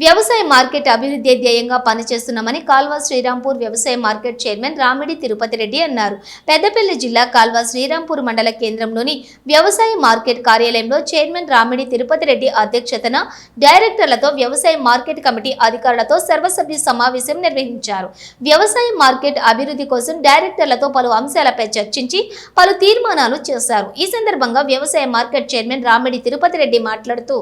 వ్యవసాయ మార్కెట్ అభివృద్ధి ధ్యేయంగా పనిచేస్తున్నామని కాల్వ శ్రీరాంపూర్ వ్యవసాయ మార్కెట్ చైర్మన్ రామిడి తిరుపతి రెడ్డి అన్నారు. పెద్దపల్లి జిల్లా కాల్వ శ్రీరాంపూర్ మండల కేంద్రంలోని వ్యవసాయ మార్కెట్ కార్యాలయంలో చైర్మన్ రామిడి తిరుపతి రెడ్డి అధ్యక్షతన డైరెక్టర్లతో వ్యవసాయ మార్కెట్ కమిటీ అధికారులతో సర్వసభ్య సమావేశం నిర్వహించారు. వ్యవసాయ మార్కెట్ అభివృద్ధి కోసం డైరెక్టర్లతో పలు అంశాలపై చర్చించి పలు తీర్మానాలు చేశారు. ఈ సందర్భంగా వ్యవసాయ మార్కెట్ చైర్మన్ రామిడి తిరుపతి రెడ్డి మాట్లాడుతూ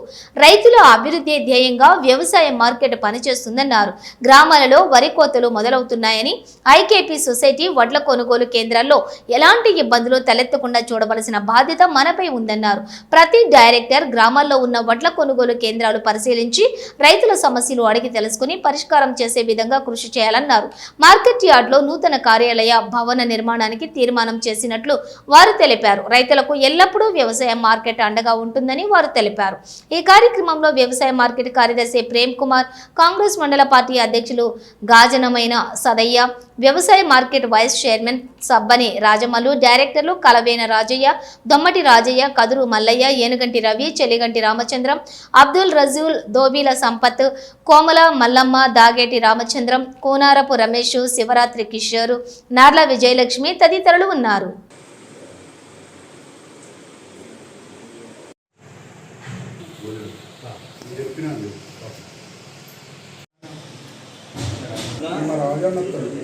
రైతుల అభివృద్ధి ధ్యేయంగా వ్యవసాయ మార్కెట్ పనిచేస్తుందన్నారు. గ్రామాలలో వరి కోతలు మొదలవుతున్నాయని ఐకేపీ సొసైటీ వడ్ల కొనుగోలు కేంద్రాల్లో ఎలాంటి ఇబ్బందులు తలెత్తకుండా చూడవలసిన బాధ్యత మనపై ఉందన్నారు. ప్రతి డైరెక్టర్ గ్రామాల్లో ఉన్న వడ్ల కొనుగోలు కేంద్రాలు పరిశీలించి రైతుల సమస్యలు అడిగి తెలుసుకుని పరిష్కారం చేసే విధంగా కృషి చేయాలన్నారు. మార్కెట్ యార్డ్లో నూతన కార్యాలయ భవన నిర్మాణానికి తీర్మానం చేసినట్లు వారు తెలిపారు. రైతులకు ఎల్లప్పుడూ వ్యవసాయ మార్కెట్ అండగా ఉంటుందని వారు తెలిపారు. ఈ కార్యక్రమంలో వ్యవసాయ మార్కెట్ కార్యదర్శి ప్రేమ్ కుమార్, కాంగ్రెస్ మండల పార్టీ అధ్యక్షులు గాజనమైన సదయ్య, వ్యవసాయ market vice chairman Sabbani Rajamallu, డైరెక్టర్లు కలవేన రాజయ్య, దొమ్మటి రాజయ్య, కదురు మల్లయ్య, ఏనుగంటి రవి, చెలిగంటి రామచంద్రం, అబ్దుల్ రజూల్, దోబీల సంపత్, కోమల మల్లమ్మ, దాగేటి రామచంద్రం, కోనారపు రమేష్, శివరాత్రి కిషోర్, నార్ల విజయలక్ష్మి తదితరులు ఉన్నారు.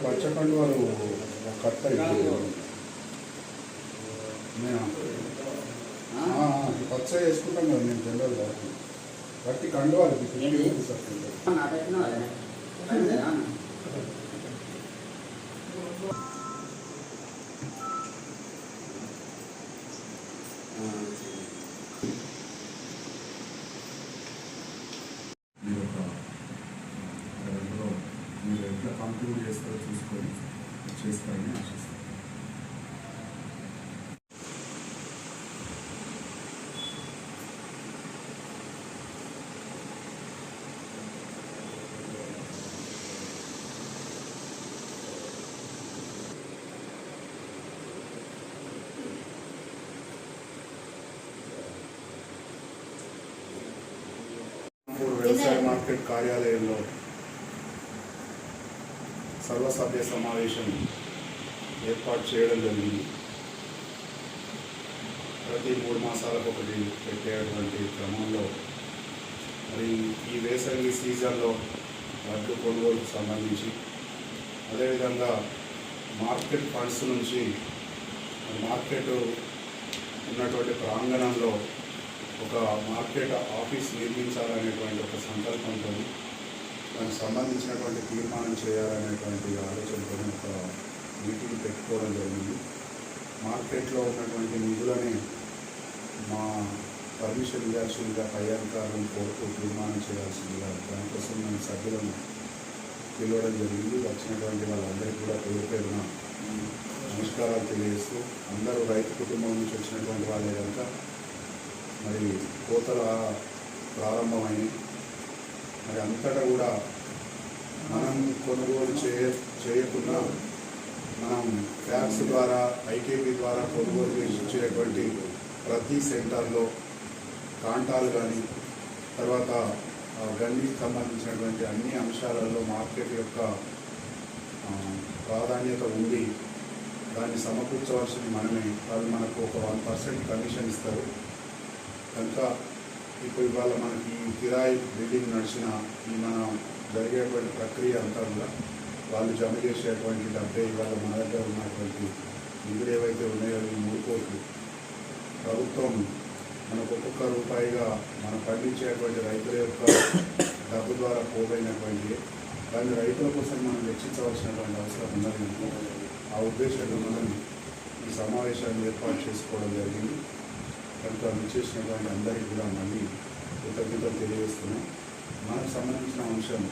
పచ్చకండు వాళ్ళు కట్ట పచ్చ వేసుకుంటాం కదా నేను జనరల్గా బట్టి కండు వాళ్ళకి మీరు ఎట్లా కంప్లీట్ చేస్తారో చూసుకొని చేస్తారని ఆశిస్తాను. వ్యవసాయ మార్కెట్ కార్యాలయంలో సర్వసభ్య సమావేశం ఏర్పాటు చేయడం జరిగింది. ప్రతి 3 మాసాలకు ఒకటి పెట్టేటువంటి క్రమంలో మరి ఈ వేసవి సీజన్లో వడ్లు కొనుగోలుకు సంబంధించి అదేవిధంగా మార్కెట్ ఫండ్స్ నుంచి మార్కెట్ ఉన్నటువంటి ప్రాంగణంలో ఒక మార్కెట్ ఆఫీస్ నిర్మించాలనేటువంటి ఒక సంకల్పంతో దానికి సంబంధించినటువంటి తీర్మానం చేయాలనేటువంటి ఆలోచనతో ఒక మీటింగ్ పెట్టుకోవడం జరిగింది. మార్కెట్లో ఉన్నటువంటి నిధులని మా పర్మిషన్ ఇవ్వాల్సిందిగా పై అధికారులను కోరుతూ తీర్మానం చేయాల్సిందిగా దానికోసం మేము సభ్యులను పిలవడం జరిగింది. వచ్చినటువంటి వాళ్ళందరికీ కూడా పేరు పేరున నమస్కారాలు తెలియజేస్తూ, అందరూ రైతు కుటుంబం నుంచి వచ్చినటువంటి వాళ్ళే కనుక మరి కోతలు ప్రారంభమైనవి. మరి అంతటా కూడా మనం కొనుగోలు చేయకుండా మనం ట్యాక్స్ ద్వారా ఐకేపీ ద్వారా కొనుగోలు చేసి ఇచ్చేటువంటి ప్రతి సెంటర్లో కాంటాలు కానీ తర్వాత గండికి సంబంధించినటువంటి అన్ని అంశాలలో మార్కెట్ యొక్క ప్రాధాన్యత ఉంది. దాన్ని సమకూర్చవలసింది మనమే. వాళ్ళు మనకు ఒక 1% కమిషన్ ఇస్తారు కనుక ఇప్పుడు ఇవాళ మనకి కిరాయి బిల్డింగ్ నడిచిన ఈ మనం జరిగేటువంటి ప్రక్రియ అంతా కూడా వాళ్ళు జమ చేసేటువంటి డబ్బే ఇవాళ మన దగ్గర ఉన్నటువంటి నిధులు ఏవైతే ఉన్నాయో ఈ 3 కోట్లు ప్రభుత్వం మనకు ఒక్కొక్క రూపాయిగా మనం పండించేటువంటి రైతుల యొక్క డబ్బు ద్వారా పోగైనటువంటి దాన్ని రైతుల కోసం మనం వెచ్చించవలసినటువంటి అవసరం ఉన్నది. ఆ ఉద్దేశంలో మనం ఈ సమావేశాన్ని ఏర్పాటు చేసుకోవడం జరిగింది. కనుక విచ్చేసినటువంటి అందరికీ కూడా మళ్ళీ కృతజ్ఞతలు తెలియజేస్తున్నాం. మనకు సంబంధించిన అంశం